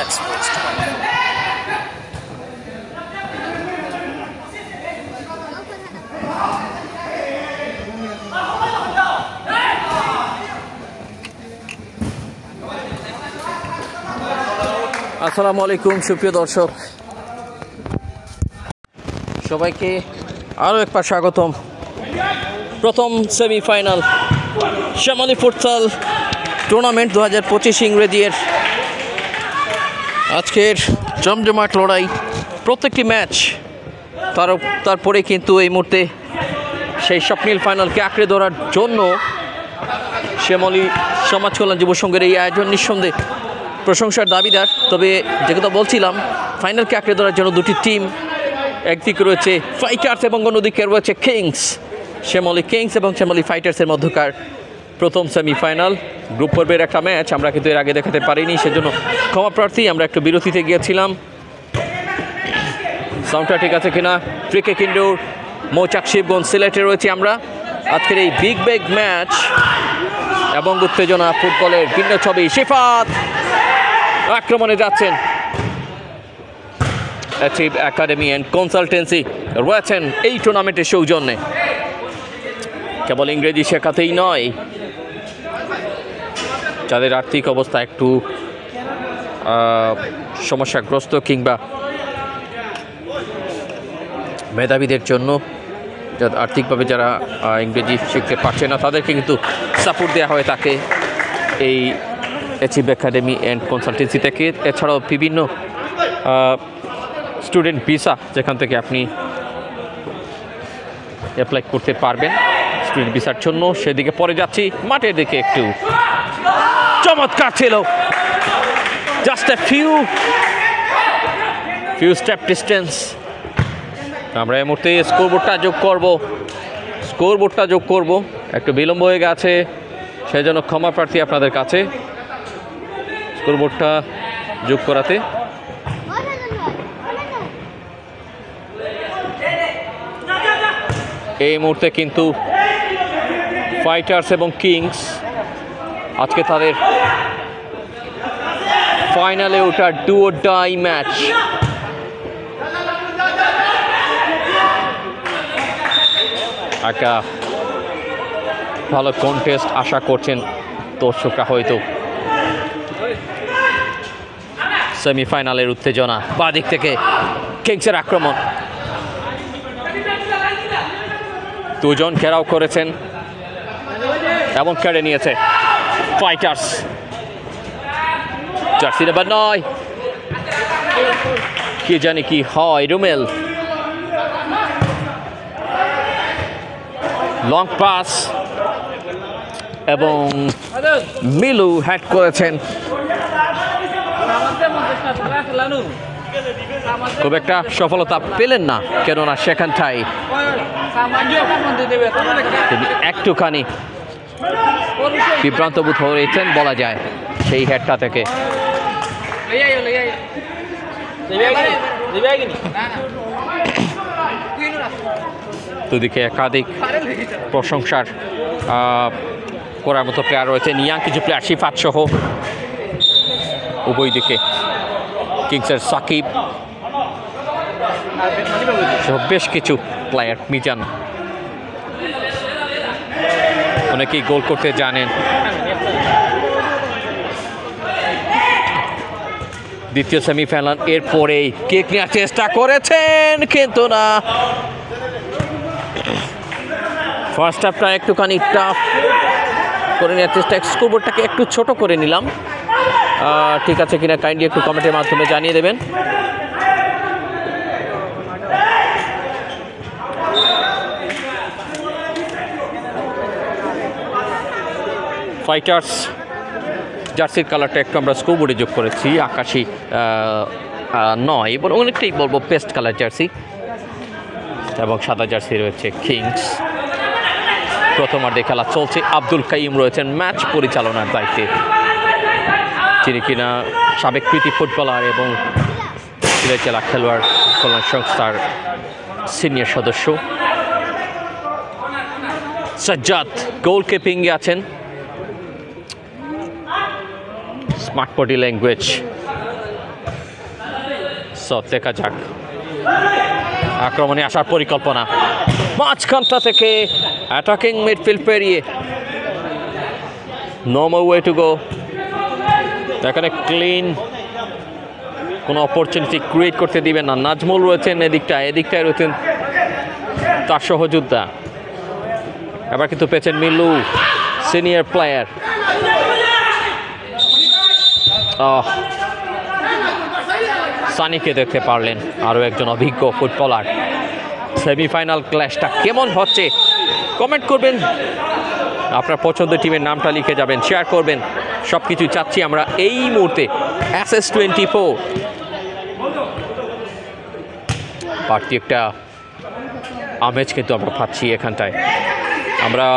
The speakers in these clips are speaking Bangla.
Connect Sports 24. আসসালামু আলাইকুম সুপ্রিয় দর্শক, সবাইকে আরও একবার স্বাগতম। প্রথম সেমিফাইনাল শ্যামলী ফুটসাল টুর্নামেন্ট 2025 ইংরেজির আজকের জমজমাট লড়াই, প্রত্যেকটি ম্যাচ তারপরে কিন্তু এই মুহূর্তে সেই স্বপ্নীল ফাইনালকে আঁকড়ে ধরার জন্য শ্যামলী সমাজ কল্যাণ যুব সংঘের এই আয়োজন নিঃসন্দেহে প্রশংসার দাবিদার। তবে যে কথা বলছিলাম, ফাইনালকে আঁকড়ে ধরার জন্য দুটি টিম, একদিকে রয়েছে ফাইটার্স এবং অন্যদিকে রয়েছে কিংস। শ্যামলী কিংস এবং শ্যামলী ফাইটার্সের মধ্যকার প্রথম সেমিফাইনাল গ্রুপ পর্বের একটা ম্যাচ আমরা কিন্তু এর আগে দেখাতে পারিনি, সেজন্য ক্ষমা প্রার্থী। আমরা একটু বিরতিতে গিয়েছিলাম। সাউন্ডটা ঠিক আছে কিনা? ক্রিকেট ইনডোর মৌচাক শিবগঞ্জ সিলেটে রয়েছে আমরা। আজকের এই বিগ ম্যাচ এবং উত্তেজনা, ফুটবলের ভিন্ন ছবি। শিফাত আক্রমণে যাচ্ছেন। অ্যাচিভ একাডেমি অ্যান্ড কনসালটেন্সি রয়েছেন এই টুর্নামেন্টের সৌজন্যে। কেবল ইংরেজি শেখাতেই নয়, যাদের আর্থিক অবস্থা একটু সমস্যাগ্রস্ত কিংবা মেধাবীদের জন্য, আর্থিকভাবে যারা ইংরেজি শিখতে পারছে না, তাদেরকে কিন্তু সাপোর্ট দেওয়া হয় তাকে এই অ্যাচিভ একাডেমি অ্যান্ড কনসালটেন্সি থেকে। এছাড়াও বিভিন্ন স্টুডেন্ট ভিসা, যেখান থেকে আপনি অ্যাপ্লাই করতে পারবেন স্টুডেন্ট ভিসার জন্য, সেদিকে পরে যাচ্ছি। মাঠের দিকে একটু চমৎকার ছিল, just a few step distance. আমরা এই মুহূর্তে স্কোরবোর্ডটা যোগ করব। একটু বিলম্ব হয়ে গেছে, সেজন্য ক্ষমা প্রার্থী আপনাদের কাছে স্কোরবোর্ডটা যোগ করাতে। এই মুহূর্তে কিন্তু ফাইটার্স এবং কিংস আজকে তাদের ফাইনালে ওঠা ডু অর ডাই ম্যাচ। একটা ভালো কন্টেস্ট আশা করছেন দর্শকরা হয়তো। সেমিফাইনালের উত্তেজনা, বাদিক থেকে কিংসের আক্রমণ, দুজন ঘেরাও করেছেন এবং কেড়ে নিয়েছে ফাইটার্স। জার্সি নাম্বার 9, কি জানি কি হয়। রুমেল লং পাস এবং মিলু হ্যাড করেছেন। খুব একটা সফলতা পেলেন না, কেননা সেখানটাই তিনি একটুখানি বিভ্রান্ত বোধ হয়েছেন বলা যায় সেই হেডটা থেকে। দুদিকে একাধিক প্রশংসার করার মতো প্লেয়ার রয়েছেন, ইয়াং কিছু প্লেয়ার, শিফাত সহ উভয় দিকে। কিংসের সাকিব সহ বেশ কিছু প্লেয়ার, মিজান, অনেকেই গোল করতে জানেন। দ্বিতীয় সেমিফাইনাল, এরপরেই কিক নেওয়ার চেষ্টা করেছেন কিন্তু না। ফার্স্ট হাফটা একটুখানি টাফ করে নেওয়ার চেষ্টা। স্কোরবোর্ডটাকে একটু ছোট করে নিলাম, ঠিক আছে কিনা কাইন্ডলি একটু কমেন্টের মাধ্যমে জানিয়ে দেবেন। ফাইটার্স জার্সির কালারটা একটু আমরা স্কোরবোর্ডে যোগ করেছি, আকাশি নয় এবং অনেকটাই বলবো পেস্ট কালার জার্সি, এবং সাদা জার্সি রয়েছে কিংস। প্রথমার্ধে খেলা চলছে। আব্দুল কাইম রয়েছেন ম্যাচ পরিচালনার দায়িত্বে, যিনি কিনা সাবেক কৃতি ফুটবলার এবং সিলেট জেলা খেলোয়াড় কল্যাণ সংস্থার সিনিয়র সদস্য। সাজ্জাদ গোলকিপিংয়ে আছেন। স্মার্ট বডি ল্যাঙ্গুয়েজ সো দেখা যাক আক্রমণে আসার পরিকল্পনা, মাঝখানটা থেকে অ্যাটাকিং মিডফিল্ড পেরিয়ে, no more way to go. এখানে ক্লিন কোনো অপরচুনিটি ক্রিয়েট করতে দিবেন না। নাজমুল রয়েছেন এদিকটায় রয়েছেন তার সহযোদ্ধা। এবার কিন্তু পেয়েছেন মিলু, সিনিয়র প্লেয়ার। সানিকে দেখতে পারলেন, আরও একজন অভিজ্ঞ ফুটবলার। সেমিফাইনাল ক্ল্যাশটা কেমন হচ্ছে কমেন্ট করবেন, আপনার পছন্দের টিমের নামটা লিখে যাবেন, শেয়ার করবেন, সব কিছু চাচ্ছি আমরা এই মুহূর্তে। SS24 বাড়তি একটা আমেজ কিন্তু আমরা পাচ্ছি এখানটায়। আমরা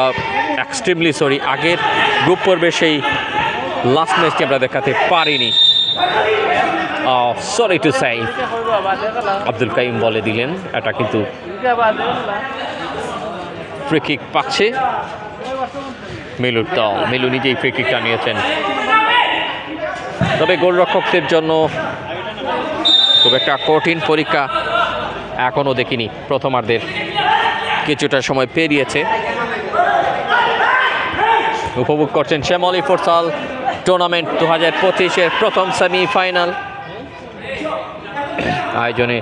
এক্সট্রিমলি সরি, আগের গ্রুপ পর্বে সেই লাস্ট ম্যাচটি আমরা দেখাতে পারিনি। সরি টু সাই, আব্দুল কাইম বলে দিলেন। এটা কিন্তু ফ্রি কিক পাচ্ছে মিলুর দল। মিলু নিজেই ফ্রি কিকটা নিয়েছেন, তবে গোলরক্ষকদের জন্য খুব একটা কঠিন পরীক্ষা এখনও দেখিনি। প্রথমার্ধের কিছুটা সময় পেরিয়েছে। উপভোগ করছেন শ্যামলী ফুটসাল টুর্নামেন্ট 2025-এর প্রথম সেমিফাইনাল। আয়োজনে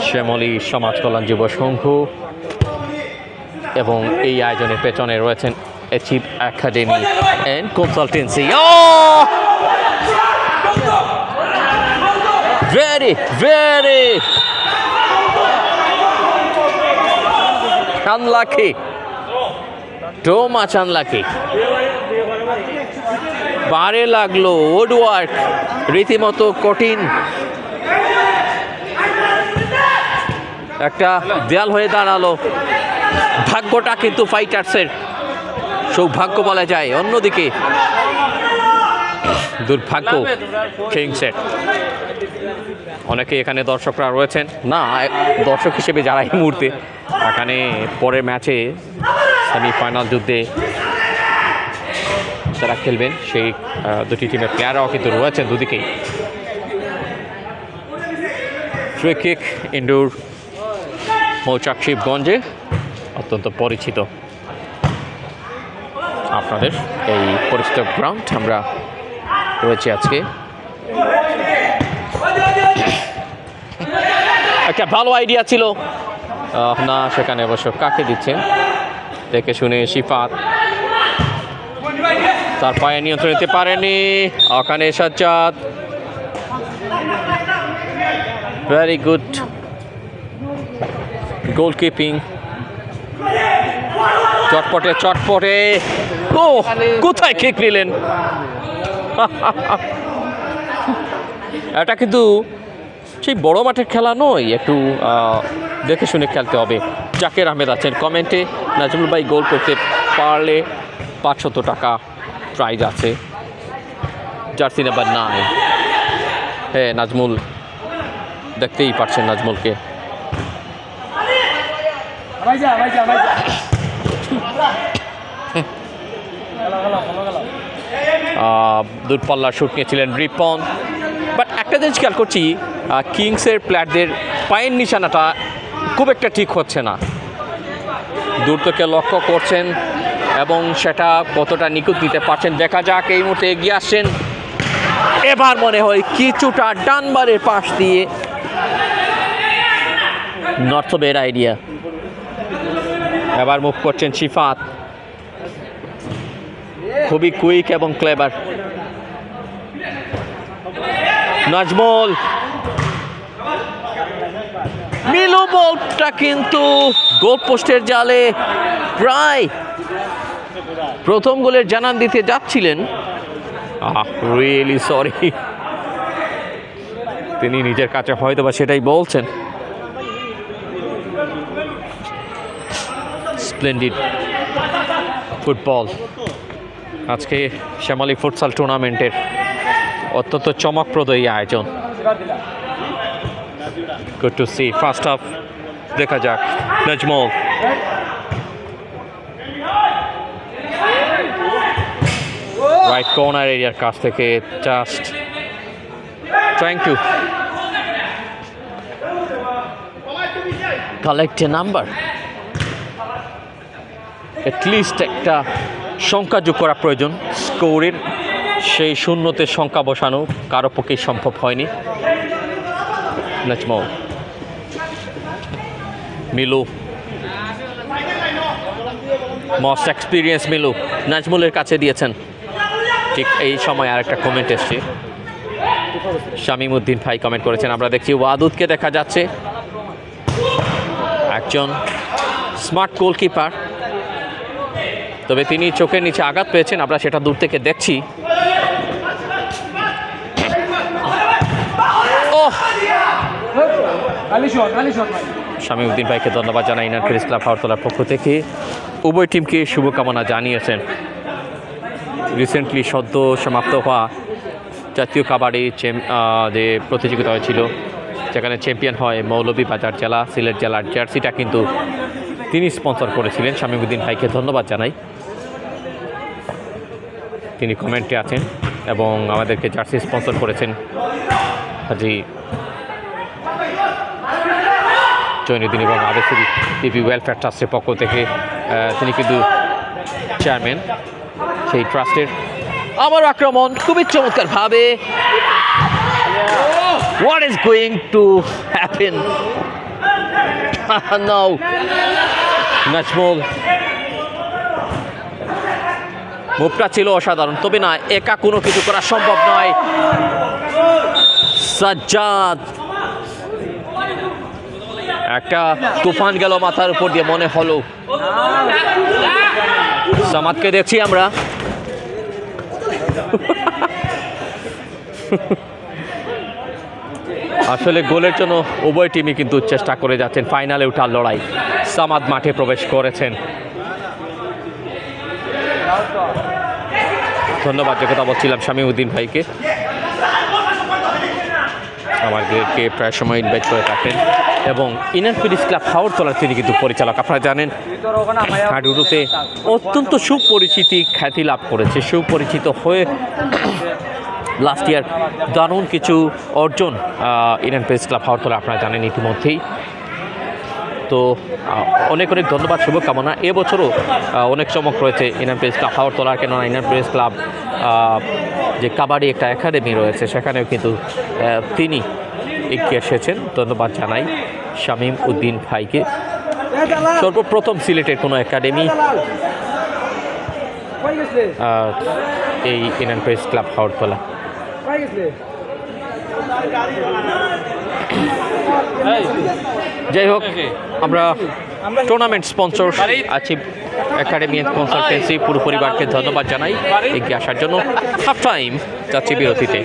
শ্যামলী সমাজ কল্যাণ যুব সংঘ, এবং এই আয়োজনের পেছনে রয়েছেন achieve academy and consultancy. Very very unlucky, too much unlucky. বারে লাগলো উডওয়ার্ক, রীতিমতো কঠিন একটা দেয়াল হয়ে দাঁড়ালো। ভাগ্যটা কিন্তু ফাইটার্সের, সৌভাগ্য বলা যায়। অন্যদিকে দুর্ভাগ্য কিংসের। অনেকে এখানে দর্শকরা রয়েছেন না, দর্শক হিসেবে যারা এই মুহূর্তে এখানে পরের ম্যাচে সেমিফাইনাল যুদ্ধে যারা খেলবেন, সেই দুটি টিমের প্লেয়াররাও কিন্তু রয়েছেন দুদিকেই। ফ্রি কিক ইনডোর মৌচাক শিবগঞ্জে অত্যন্ত পরিচিত আপনাদের এই পরিচিত গ্রাউন্ড আমরা রয়েছে আজকে। একটা ভালো আইডিয়া ছিল না, সেখানে অবশ্য কাকে দিচ্ছেন দেখে শুনে শিফাত তার পায়ে নিয়ন্ত্রণ নিতে পারেনি। ওখানে সাজ্জাদ, ভেরি গুড গোলকিপিং। চটপটে ও কোথায় কিক নিলেন। এটা কিন্তু সেই বড় মাঠের খেলা নয়, একটু দেখে শুনে খেলতে হবে। জাকের আহমেদ আছেন কমেন্টে, নাজমুল ভাই গোল করতে পারলে 500 টাকা প্রাইজ আছে। Jersey number 9। হ্যাঁ নাজমুল, দেখতেই পাচ্ছেন নাজমুলকে। দূরপাল্লার শুট নিয়েছিলেন রিপন। বাট একটা জিনিস খেয়াল করছি, কিংসের প্লেয়ারদের পায়ের নিশানাটা খুব একটা ঠিক হচ্ছে না। দূর থেকে লক্ষ্য করছেন এবং সেটা কতটা নিখুঁত দিতে পারছেন দেখা যাক। এই মুহূর্তে এগিয়ে আসছেন, এবার মনে হয় কিছুটা ডানবারের পাশ দিয়ে, নট সো ব্যাড আইডিয়া। এবার মুভ করছেন শিফাত, খুবই কুইক এবং ক্লেভার। নাজমুল, মিলু বলটা কিন্তু গোল পোস্টের জালে প্রায় প্রথম গোলের জানান দিতে যাচ্ছিলেন। রিয়েলি সরি, তিনি নিজের কাছে হয়তো বা সেটাই বলছেন। স্প্লেন্ডিড ফুটবল আজকে শ্যামলী ফুটসাল টুর্নামেন্টের অত্যন্ত চমকপ্রদ এই আয়োজন। Good to see. First half দেখা যাক। নাজমুল, রাইট কর্নার এরিয়ার কাছ থেকে just trying to collect a number, at least একটা সংখ্যা যোগ করা প্রয়োজন স্কোরের। সেই শূন্যতে সংখ্যা বসানো কারো পক্ষেই সম্ভব হয়নি। নাজমুল, মিলু, মোস্ট এক্সপিরিয়েন্স মিলু নাজমুলের কাছে দিয়েছেন। ঠিক এই সময় আরেকটা কমেন্ট এসছে, শামীম উদ্দিন ভাই কমেন্ট করেছেন। আমরা দেখছি ওয়াদুদকে দেখা যাচ্ছে, একজন স্মার্ট গোলকিপার, তবে তিনি চোখের নিচে আঘাত পেয়েছেন, আমরা সেটা দূর থেকে দেখছি। শামীম উদ্দিন ভাইকে ধন্যবাদ জানাই ইনার প্রেস ক্লাব হাওড়তলার পক্ষ থেকে। উভয় টিমকে শুভকামনা জানিয়েছেন। রিসেন্টলি সদ্য সমাপ্ত হওয়া জাতীয় কাবাডি যে প্রতিযোগিতা হয়েছিল, যেখানে চ্যাম্পিয়ন হয় মৌলভীবাজার জেলা, সিলেট জেলার জার্সিটা কিন্তু তিনি স্পন্সর করেছিলেন। শামীম উদ্দিন ভাইকে ধন্যবাদ জানাই, তিনি কমেন্টে আছেন এবং আমাদেরকে জার্সি স্পন্সর করেছেন হাজি জৈনুদ্দিন এবং আবেসি টিভি ওয়েলফেয়ার ট্রাস্টের পক্ষ থেকে। তিনি কিন্তু চেয়ারম্যান সেই ট্রাস্টের। আমার আক্রমণ খুবই চমৎকারভাবে, what is going to happen now. Nazmul, মুভটা ছিল অসাধারণ, তবে না একা কোনো কিছু করা সম্ভব নয়। সাজ্জাদ, একটা তুফান গেল মাথার উপর দিয়ে, মনে হলো। সামাদকে দেখছি আমরা, আসলে গোলের জন্য উভয় টিমই কিন্তু চেষ্টা করে যাচ্ছেন। ফাইনালে ওঠার লড়াই। সামাদ মাঠে প্রবেশ করেছেন। ধন্যবাদ, যে কথা বলছিলাম শামীম উদ্দিন ভাইকে, আমাদেরকে প্রায় সময় ইনভাইট করে থাকেন এবং ইনার প্রেস ক্লাব হাওড়তলার তিনি কিন্তু পরিচালক। আপনারা জানেন হাডুডুতে অত্যন্ত সুপরিচিতি খ্যাতি লাভ করেছে, সুপরিচিত হয়ে লাস্ট ইয়ার দারুণ কিছু অর্জন ইনার প্রেস ক্লাব হাওড়তলা, আপনারা জানেন ইতিমধ্যেই। তো অনেক অনেক ধন্যবাদ, শুভকামনা। এবছরও অনেক চমক রয়েছে ইনার প্রেস ক্লাব হাওড়তলার, কেননা ইনার প্রেস ক্লাব যে কাবাডি একটা একাডেমি রয়েছে, সেখানেও কিন্তু তিনি এগিয়ে এসেছেন। ধন্যবাদ জানাই শামীম উদ্দিন ভাইকে। সর্বপ্রথম সিলেটের কোনো একাডেমি এই ইনার প্রেস ক্লাব হাওড়তলা। যাই হোক, আমরা টুর্নামেন্ট স্পন্সর আছি একাডেমি কনসালটেন্সি, পুরো পরিবারকে ধন্যবাদ জানাই এগিয়ে আসার জন্য। হাফ টাইম যাচ্ছি বিরতিতে।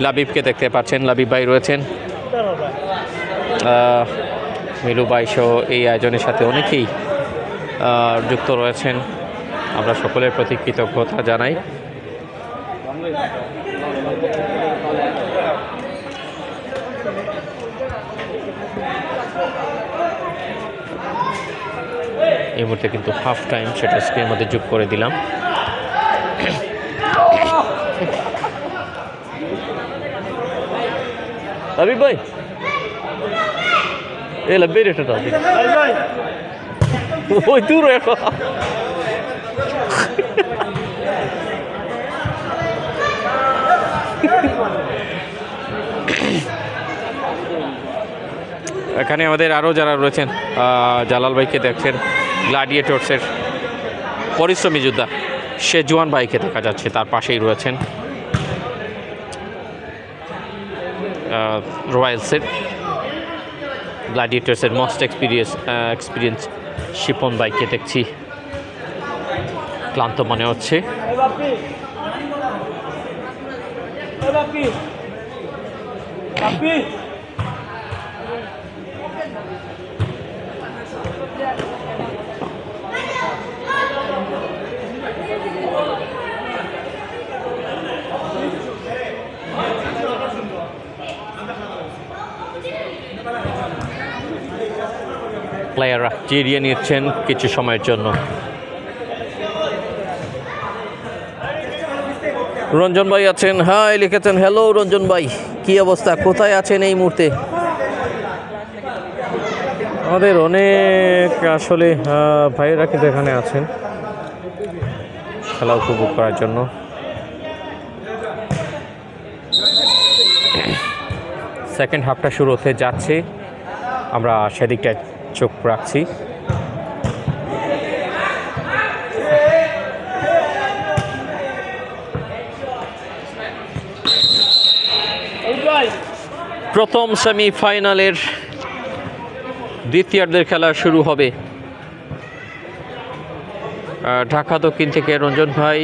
লাবিবকে দেখতে পাচ্ছেন, লাবিব ভাই রয়েছেন, মিলু ভাই সহ এই আয়োজনের সাথে অনেকেই যুক্ত রয়েছেন। আমরা সকলের প্রতি কৃতজ্ঞতা জানাই। এই মুহূর্তে কিন্তু হাফ টাইম, সেটা স্ক্রিনের মধ্যে যোগ করে দিলাম। লাবিব ভাই, এ লাব্বে রেটা ওই দূর এখানে আমাদের আরও যারা রয়েছেন, জালাল ভাইকে দেখছেন, গ্ল্যাডিয়েটর্সের পরিশ্রমী যোদ্ধা শেজওয়ান ভাইকে দেখা যাচ্ছে, তার পাশেই রয়েছেন রয়্যালসের গ্ল্যাডিয়েটর্সের মোস্ট এক্সপিরিয়েন্স শিপন ভাইকে দেখছি, ক্লান্ত মনে হচ্ছে। প্লেয়াররা জিরিয়ে নিচ্ছেন কিছু সময়ের জন্য। রঞ্জন ভাই আছেন, হাই লিখেছেন, হ্যালো রঞ্জন ভাই, কি অবস্থা, কোথায় আছেন এই মুহূর্তে? আমাদের অনেক আসলে ভাইয়েরা কিন্তু এখানে আছেন খেলা উপভোগ করার জন্য। সেকেন্ড হাফটা শুরু হতে যাচ্ছে, আমরা সেদিকটায় চোখ রাখছি। প্রথম সেমিফাইনালের দ্বিতীয়ার্ধের খেলা শুরু হবে। ঢাকা দক্ষিণ থেকে রঞ্জন ভাই,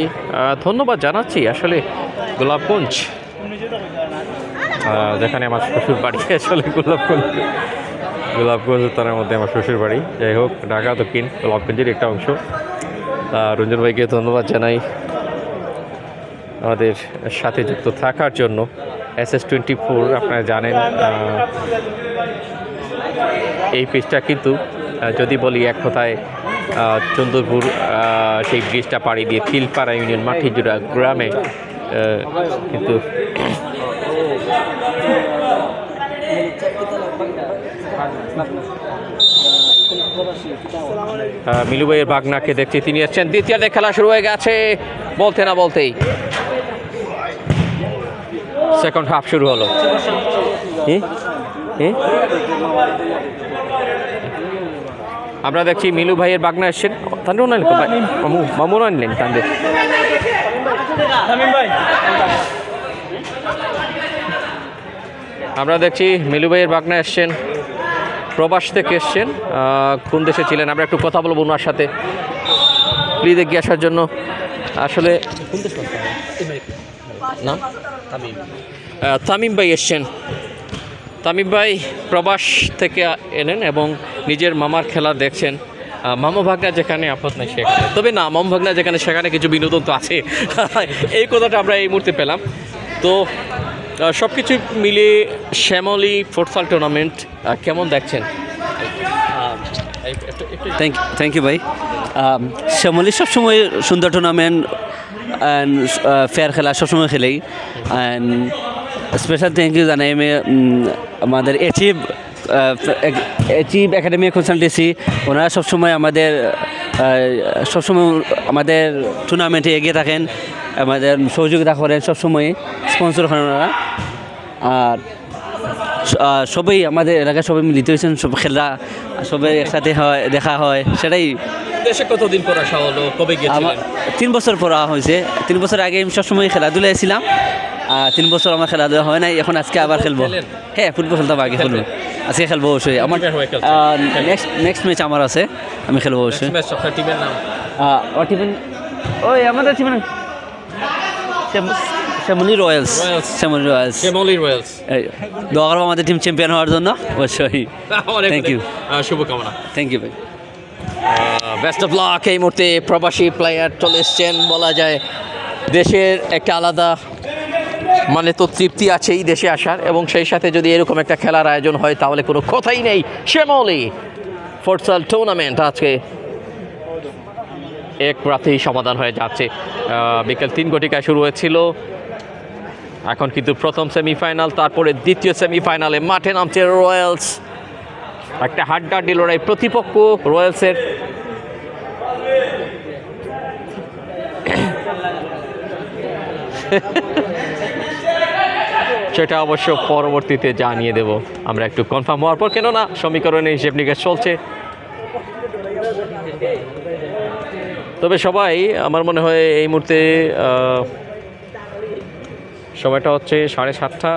ধন্যবাদ জানাচ্ছি। আসলে গোলাপগঞ্জ, যেখানে আমার শ্বশুর বাড়ি, আসলে গোলাপগঞ্জ তার মধ্যে আমার শ্বশুর বাড়ি। যাই হোক, ঢাকা দক্ষিণ গোলাপগঞ্জের একটা অংশ। রঞ্জন ভাইকে ধন্যবাদ জানাই আমাদের সাথে যুক্ত থাকার জন্য। SS24 আপনারা জানেন, এই পেজটা কিন্তু যদি বলি এক কথায় চন্দ্রপুর সেই ব্রিজটা পাড়ি দিয়ে তিলপাড়া ইউনিয়ন মাটিজোড়া গ্রামে কিন্তু মিলু ভাইয়ের বাগনাকে দেখছি, তিনি আসছেন। দ্বিতীয়ার্ধে খেলা শুরু হয়ে গেছে বলতে না বলতেই, সেকেন্ড হাফ শুরু হলো। আমরা দেখছি মিলু ভাইয়ের বাগনা এসছেন, তাদের মামুন আনলেন তাদের। আমরা দেখছি মিলু ভাইয়ের বাগনা এসছেন, প্রবাস থেকে এসছেন। কোন দেশে ছিলেন আমরা একটু কথা বলবো ওনার সাথে, প্লিজ এগিয়ে আসার জন্য। আসলে না, তামিম ভাই এসছেন। তামিম ভাই প্রবাস থেকে এলেন এবং নিজের মামার খেলা দেখছেন। মামা ভাগনা যেখানে আপদ নাই সেখানে, তবে না, মামা ভাগনা যেখানে সেখানে কিছু বিনোদন তো আছে, এই কথাটা আমরা এই মুহূর্তে পেলাম। তো সব কিছু মিলিয়ে শ্যামলী ফুটসাল টুর্নামেন্ট কেমন দেখছেন? থ্যাংক ইউ ভাই। শ্যামলী সবসময় সুন্দর টুর্নামেন্ট অ্যান্ড ফেয়ার খেলা সবসময় খেলেই। অ্যান্ড স্পেশাল থ্যাংক ইউ জানাই আমি আমাদের অ্যাচিভ একাডেমি কনসালটেন্সি, ওনারা সবসময় আমাদের টুর্নামেন্টে এগিয়ে থাকেন, আমাদের সহযোগিতা করেন, সবসময় স্পন্সর করেন ওনারা। আর সবাই আমাদের এলাকায় সবাই মিলিত হয়েছেন, সব খেলা সবাই একসাথে হয়, দেখা হয়, সেটাই। দেশে কতদিন পর আসা হলো, কবে গিয়েছিলেন? 3 বছর পর হয়েছে। 3 বছর আগে আমি সবসময় খেলাধুলায় ছিলাম, 3 বছর আমার খেলাধুলা হয় নাই, এখন আজকে আবার খেলবো। হ্যাঁ, ফুটবল খেলতাম আগে, খেলবো আজকে, খেলবো অবশ্যই। আমার নেক্সট ম্যাচ আমার আছে, আমি খেলবো অবশ্যই। টিমের নাম ওই আমাদের টিমের শ্যামলী রয়্যালস। দোয়া করবো আমাদের টিম চ্যাম্পিয়ন হওয়ার জন্য, অবশ্যই। থ্যাংক ইউ, শুভকামনা। থ্যাংক ইউ ভাই, বেস্ট অফ লাক। এই মুহূর্তে প্রবাসী প্লেয়ার চলে এসছেন, বলা যায় দেশের একটা আলাদা মানে তো তৃপ্তি আছে এই দেশে আসার, এবং সেই সাথে যদি এরকম একটা খেলার আয়োজন হয় তাহলে কোনো কথাই নেই। শ্যামলী ফুটসাল টুর্নামেন্ট আজকে এক রাতেই সমাধান হয়ে যাচ্ছে। বিকেল 3 ঘটিকায় শুরু হয়েছিল, এখন কিন্তু প্রথম সেমিফাইনাল, তারপরে দ্বিতীয় সেমিফাইনালে মাঠে নামছে রয়্যালস। একটা হাড্ডাহাড্ডি লড়াই, প্রতিপক্ষ রয়্যালসের সেটা অবশ্য পরবর্তীতে জানিয়ে দেব আমরা একটু কনফার্ম হওয়ার পর, কেননা সমীকরণের হিসেব নিকেশ চলছে। তবে সবাই আমার মনে হয় এই মুহূর্তে সময়টা হচ্ছে 7:30,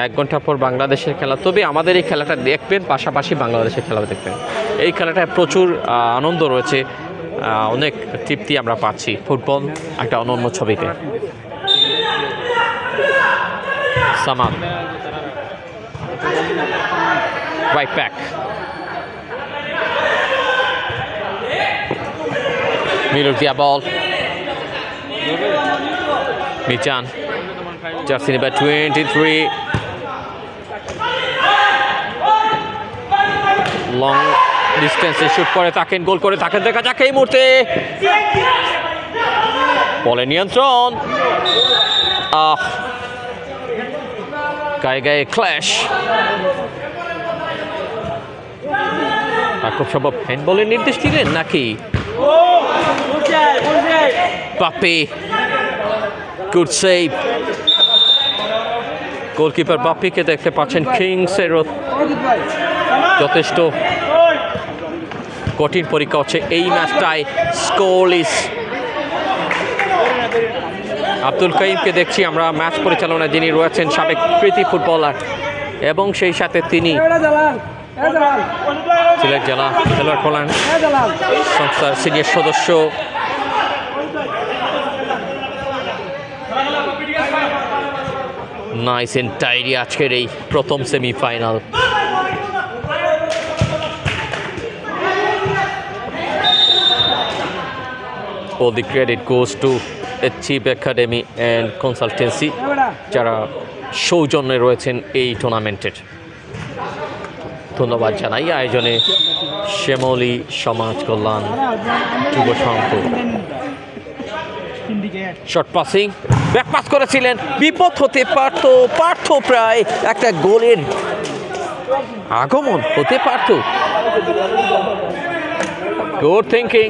1 ঘন্টা পর বাংলাদেশের খেলা। তবে আমাদের এই খেলাটা দেখবেন, পাশাপাশি বাংলাদেশের খেলা দেখবেন। এই খেলাটায় প্রচুর আনন্দ রয়েছে, অনেক তৃপ্তি আমরা পাচ্ছি। ফুটবল একটা অনন্য ছবিতে। সামাদ রাইট ব্যাক, মিলুর দিয়া বল, মিচান, জার্সি নাম্বার 23, লং ডিস্টেন্সে শুট করে তাকেন, গোল করে তাকে দেখা যাক এই মুহূর্তে। বলে নিয়ন্ত্রণ, গায়ে গায়ে ক্ল্যাশ। খুব সম্ভব হ্যান্ডবলের নির্দেশ দিলেন নাকি? Bappi, good save. গোলকিপার বাপ্পিকে দেখতে পাচ্ছেন কিংসের যথেষ্ট কঠিন পরীক্ষা হচ্ছে এই ম্যাচটায়। স্কোরলেস। আব্দুল কাইমকে দেখছি আমরা ম্যাচ পরিচালনায়, যিনি রয়েছেন সাবেক কৃতি ফুটবলার এবং সেই সাথে তিনি সিলেট জেলা খেলোয়াড় কল্যাণ সংস্থার সিনিয়র সদস্য। নাইস এন্ড টাইডি আজকের এই প্রথম semifinal. All the credit goes to Achieve Academy and Consultancy, যারা সৌজন্যে রয়েছেন এই টুর্নামেন্টের। ধন্যবাদ জানাই আয়োজনে শ্যামলী সমাজ কল্যাণ যুব সংঘ। শর্ট পাসিং, ব্যাক পাস করেছিলেন, বিপদ হতে পারত প্রায় একটা গোলের আগমন হতে পারত। Good thinking,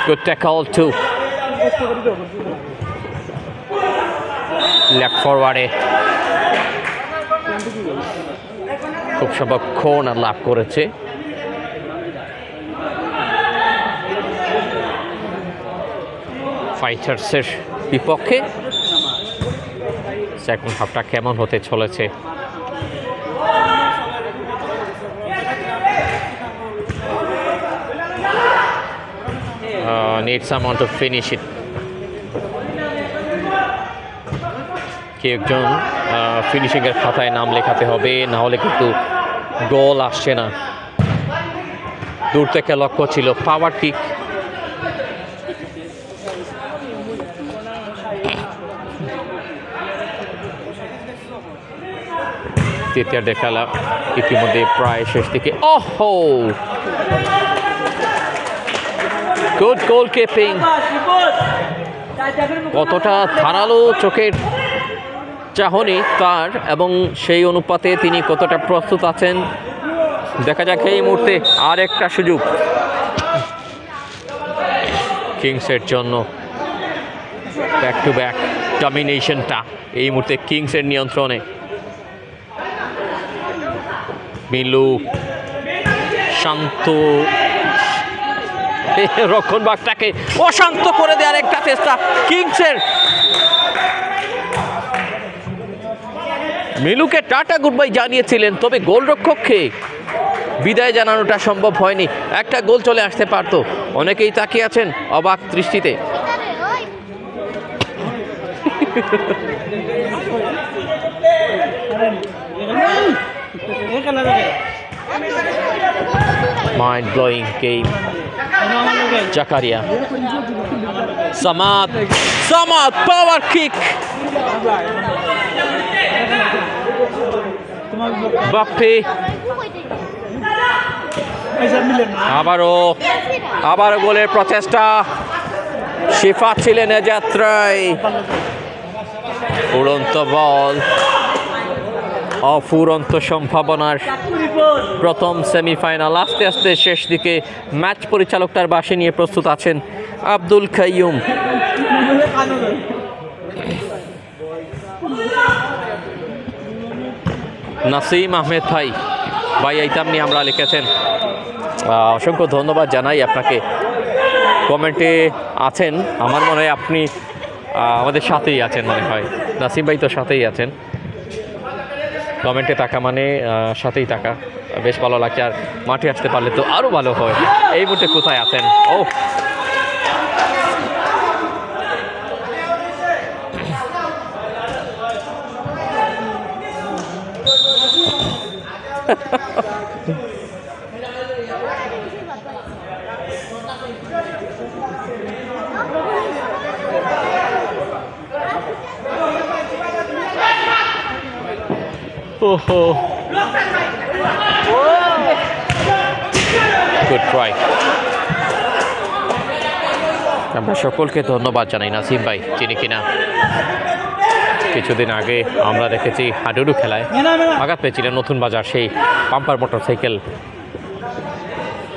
good tackle to left ফরওয়ার্ডে খুব সম্ভব কর্নার লাভ করেছে। ফাইটার্সের বিপক্ষে সেকেন্ড হাফটা কেমন হতে চলেছে? Need someone to finish it. কেউ একজন ফিনিশিংয়ের খাতায় নাম লেখাতে হবে, না হলে কিন্তু গোল আসছে না। দূর থেকে লক্ষ্য ছিল পাওয়ার কিক। তৃতীয়ার্ধের খেলা ইতিমধ্যে প্রায় শেষ দিকে। ওহো, গুড গোল কিপিং। কতটা ধারালো চোখের চাহনি তার, এবং সেই অনুপাতে তিনি কতটা প্রস্তুত আছেন দেখা যাক এই মুহূর্তে। আর একটা সুযোগ কিংসের জন্য। ব্যাক টু ব্যাক ডমিনেশনটা এই মুহূর্তে কিংসের নিয়ন্ত্রণে। মিলু শান্ত রক্ষণভাগটাকে অশান্ত করে দেওয়ার একটা চেষ্টা কিংসের। মিলুকে টাটা গুড বাই জানিয়েছিলেন, তবে গোলরক্ষককে বিদায় জানানোটা সম্ভব হয়নি। একটা গোল চলে আসতে পারত। অনেকেই তাকিয়ে আছেন অবাক দৃষ্টিতে। Mind blowing game. Zakaria. Samad power kick. Bappi আবারও গোলের প্রচেষ্টা। শিফা ছিলেন এ যাত্রায়। উড়ন্ত বল, অফুরন্ত সম্ভাবনার প্রথম সেমিফাইনাল। আস্তে আস্তে শেষ দিকে ম্যাচ পরিচালক তার বাসে নিয়ে প্রস্তুত আছেন আব্দুল কাইয়ুম। নাসিম আহমেদ ভাই আইতাম নিয়ে আমরা লিখেছেন, অসংখ্য ধন্যবাদ জানাই আপনাকে। কমেন্টে আছেন, আমার মনে হয় আপনি আমাদের সাথেই আছেন মনে হয়। নাসিম ভাই তো সাথেই আছেন, কমেন্টে থাকা মানে সাথেই থাকা। বেশ ভালো লাগছে, আর মাঠে আসতে পারলে তো আরও ভালো হয়। এই মুহূর্তে কোথায় আছেন? ও Oh, good try. আমরা সকলকে ধন্যবাদ জানাই নাসিম ভাই, যিনি কিনা কিছুদিন আগে আমরা দেখেছি হাডুডু খেলায় আঘাত পেয়েছিলেন নতুন বাজার সেই পাম্পার মোটরসাইকেল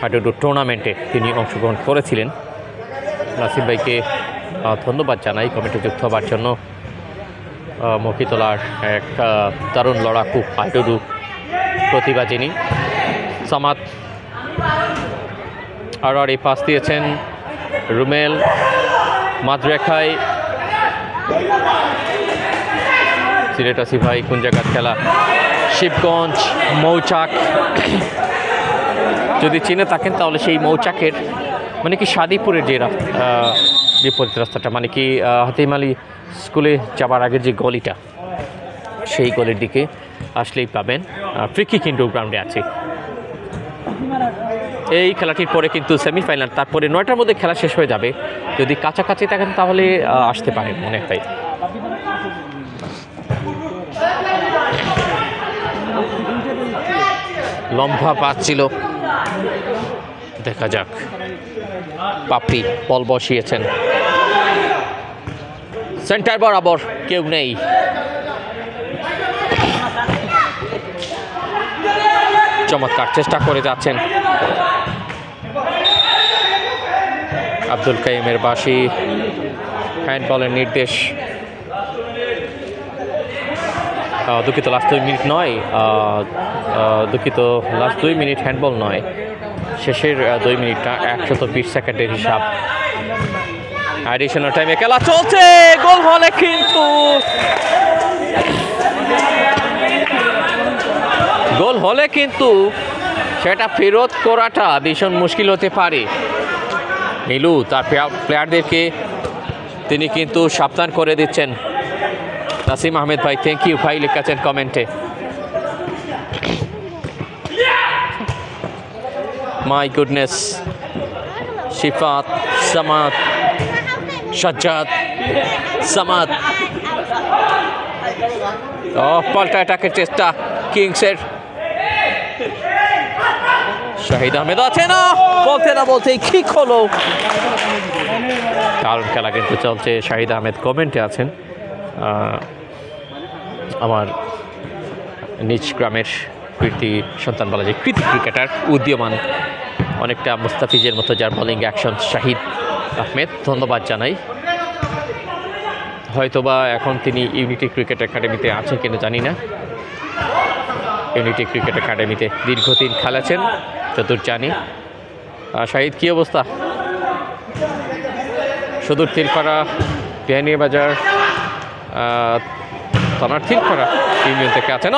হাডুডু টুর্নামেন্টে তিনি অংশগ্রহণ করেছিলেন। নাসিম ভাইকে ধন্যবাদ জানাই কমিটি যুক্ত হবার জন্য। মহিতলার এক দারুণ লড়াকু হাডুডু প্রতিভা যিনি। সামাদ আর এই পাস দিয়েছেন রুমেল, মাঝরেখায় সিলেট আসিফ ভাই কোন জায়গার খেলা, শিবগঞ্জ মৌচাক। যদি চিনে থাকেন তাহলে সেই মৌচাকের মানে কি সাদিপুরের যে বিপরীত রাস্তাটা, মানে কি হাতিম আলী স্কুলে যাবার আগের যে গলিটা, সেই গলির দিকে আসলেই পাবেন। ফ্রিকিক ইনডোর গ্রাউন্ডে আছে। এই খেলাটির পরে কিন্তু সেমিফাইনাল, তারপরে 9টার মধ্যে খেলা শেষ হয়ে যাবে। যদি কাছাকাছি থাকেন তাহলে আসতে পারেন মনে হয়। লম্বা পাস ছিল, দেখা যাক। পাপড়ি বল বসিয়েছেন সেন্টার বরাবর, কেউ নেই। চমৎকার চেষ্টা করে যাচ্ছেন আব্দুল কাইমের বাসি। হ্যান্ডবলের নির্দেশ। দুঃখিত, লাস্ট 2 মিনিট নয়, দুঃখিত লাস্ট 2 মিনিট হ্যান্ডবল নয়, শেষের 2 মিনিটটা 120 সেকেন্ডের হিসাব। অ্যাডিশনাল টাইমে খেলা চলছে, গোল হলে কিন্তু সেটা ফেরত করাটা ভীষণ মুশকিল হতে পারে। নীলু তার প্লেয়ারদেরকে তিনি কিন্তু সাবধান করে দিচ্ছেন। নাসিম আহমেদ ভাই, থ্যাংক ইউ ভাই, লিখেছেন কমেন্টে। My goodness. শিফাত, সামাদ, সাজ্জাদ, সামাদ। পাল্টা অ্যাটাকের চেষ্টা কিংসের। শাহিদ আহমেদ আছে না, বলতেই কিক হলো। দারুণ খেলা কিন্তু চলছে। শাহিদ আহমেদ কমেন্টে আছেন। আমার নিজ গ্রামের কৃতি সন্তান বলা যায়, কৃতি ক্রিকেটার, উদীয়মান অনেকটা মুস্তাফিজের মতো, যার বোলিং অ্যাকশন। শাহিদ আহমেদ ধন্যবাদ জানাই। হয়তোবা এখন তিনি ইউনিটি ক্রিকেট একাডেমিতে আছেন কিনা জানি না। ইউনিটি ক্রিকেট একাডেমিতে দীর্ঘদিন খেলেছেন যতদূর জানি। শাহিদ, কী অবস্থা? সুদূর তিলপাড়া, বিহানিয়া বাজার থানার তিলপাড়া ইউনিয়ন থেকে আছেন।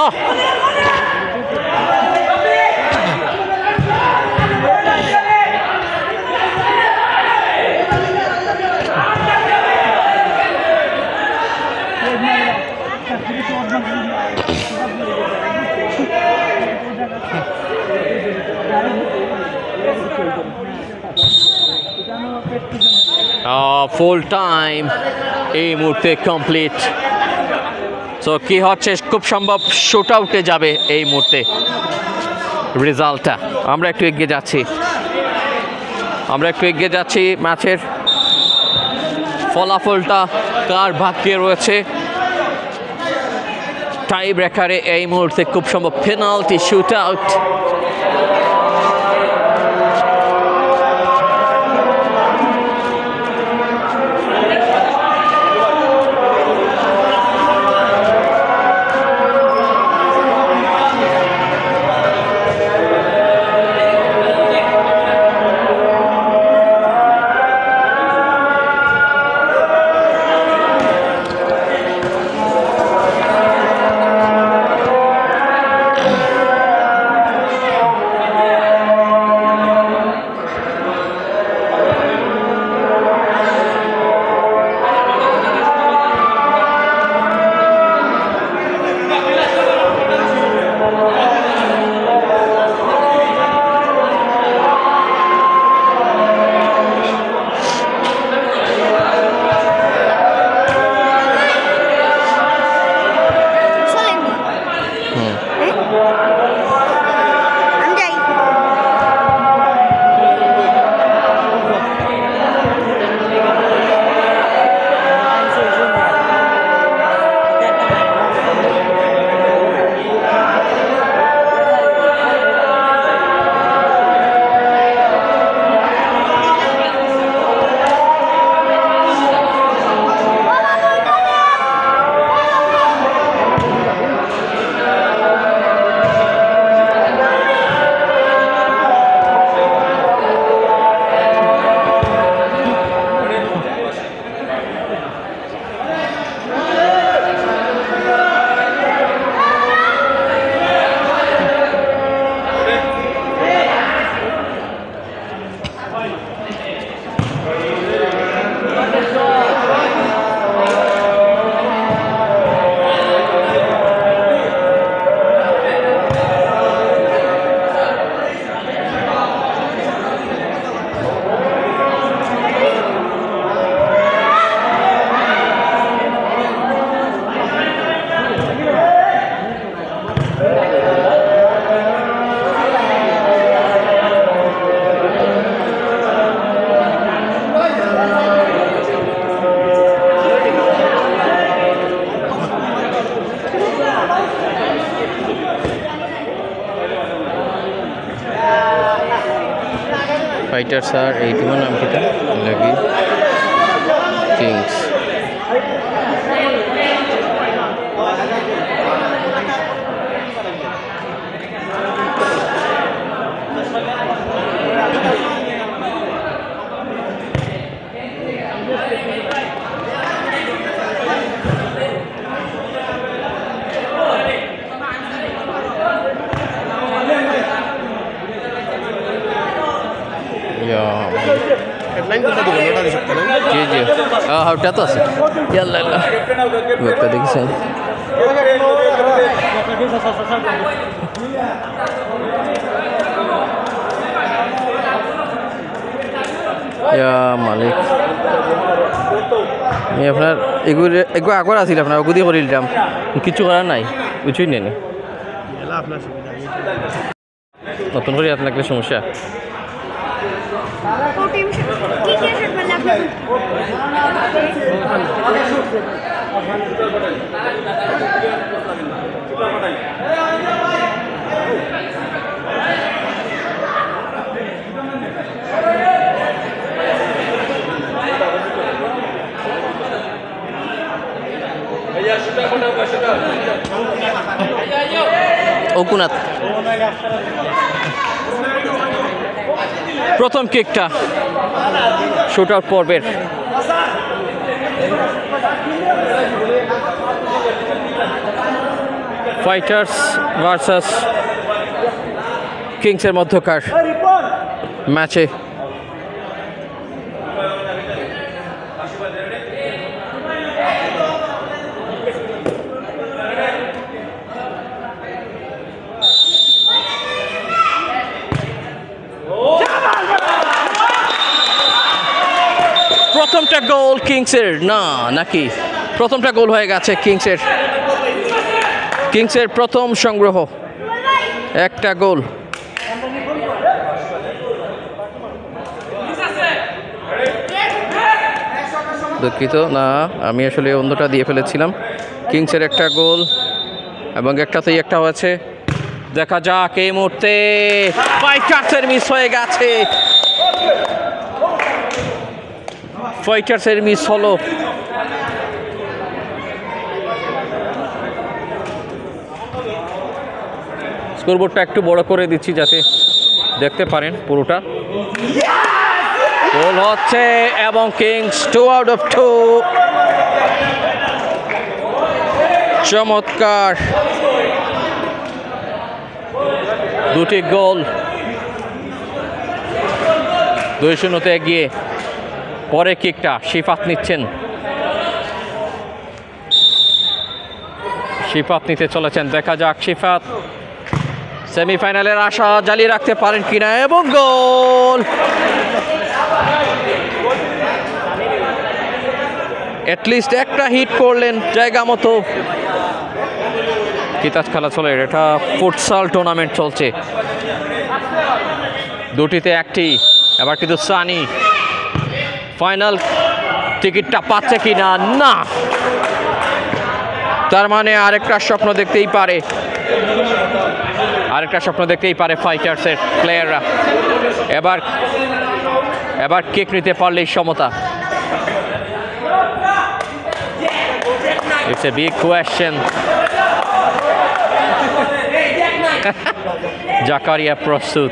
ফুল টাইম এই মুহূর্তে কমপ্লিট। সো কি হচ্ছে, খুব সম্ভব শুট আউটে যাবে এই মুহূর্তে রেজাল্টটা। আমরা একটু এগিয়ে যাচ্ছি। ম্যাচের ফলাফলটা কার ভাগ্যে রয়েছে। টাই ব্রেকারে এই মুহূর্তে খুব সম্ভব penalty shoot out. Fighters are এই টিমের নাম কিটা লাগি কিংস। जी जी हाँ हाँ तो আছে ইয়াল্লা ইয়াল্লা একটা দেখছেন ইয়া মালিক আমি আপনার এগুলো আগর আছিল আপনার ওগুদি করে দিলাম কিছু করার নাই কিছুই নেই নতুন করে হাত লাগলে সমস্যা ওকুনাথ প্রথম কিকটা শুট আউট পর্বের ফাইটার্স ভার্সাস কিংসের মধ্যকার ম্যাচে প্রথমটা গোল কিংসের না নাকি প্রথমটা গোল হয়ে গেছে কিংসের প্রথম সংগ্রহ একটা গোল দুঃখিত না আমি আসলে অন্যটা দিয়ে ফেলেছিলাম কিংসের একটা গোল এবং একটাতেই একটা হয়েছে দেখা যাক এই মুহূর্তে ফাইটার্সের মিস হয়ে গেছে ফাইটার্সের মিস হলো স্কোরবোর্ডটা একটু বড় করে দিচ্ছি যাতে দেখতে পারেন পুরোটা গোল হচ্ছে এবং কিংস 2 আউট অফ 2 চমৎকার দুটি গোল 2-0 এগিয়ে পরে কিকটা শিফাত নিচ্ছেন শিফাত নিতে চলেছেন দেখা যাক শিফাত সেমিফাইনালের আশা জ্বালিয়ে রাখতে পারেন কিনা এবং গোল অ্যাটলিস্ট একটা হিট করলেন জায়গা মতো কিতাজ খেলা চলে এটা ফুটসাল টুর্নামেন্ট চলছে দুটিতে একটি এবার কিন্তু সানি ফাইনাল টিকিটটা পাচ্ছে কিনা না তার মানে আরেকটা স্বপ্ন দেখতেই পারে ফাইটার্সের প্লেয়াররা এবার কিক নিতে পারলেই সমতা it's a big question Zakaria প্রস্তুত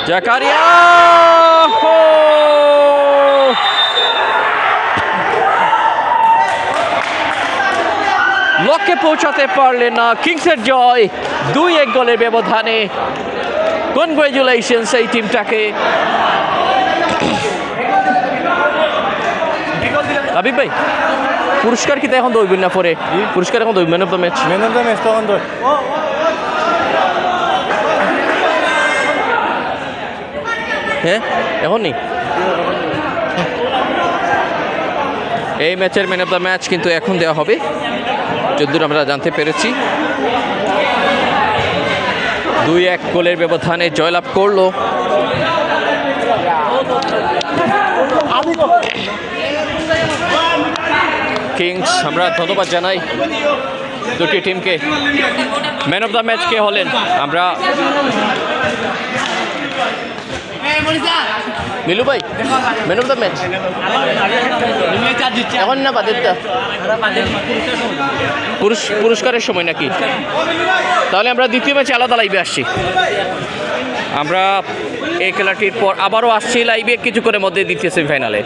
জাকারিয়া লক্ষ্যে পৌঁছাতে পারলেন না কিংসের জয় 2-1 গোলের ব্যবধানে কনগ্রাচুলেশনস এই টিমটাকে আবিব ভাই পুরস্কার কি এখন দইবেন না পরে পুরস্কার এখন দইবেন ম্যান অফ দ্য ম্যাচ তখন দই হ্যাঁ এখন নেই এই ম্যাচের ম্যান অফ দ্য ম্যাচ কিন্তু এখন দেওয়া হবে যতদূর আমরা জানতে পেরেছি 2-1 গোলের ব্যবধানে জয়লাভ করলো কিংস আমরা ধন্যবাদ জানাই দুটি টিমকে। ম্যান অফ দ্য ম্যাচ কে হলেন আমরা মিলু ভাই, ম্যান অফ দ্য ম্যাচ এখন না বাদেরটা পুরস্কারের সময় নাকি? তাহলে আমরা দ্বিতীয় ম্যাচে আলাদা লাইভে আসছি। আমরা এই খেলাটির পর আবারও আসছি লাইভে কিছুক্ষণের মধ্যে দ্বিতীয় সেমিফাইনালে।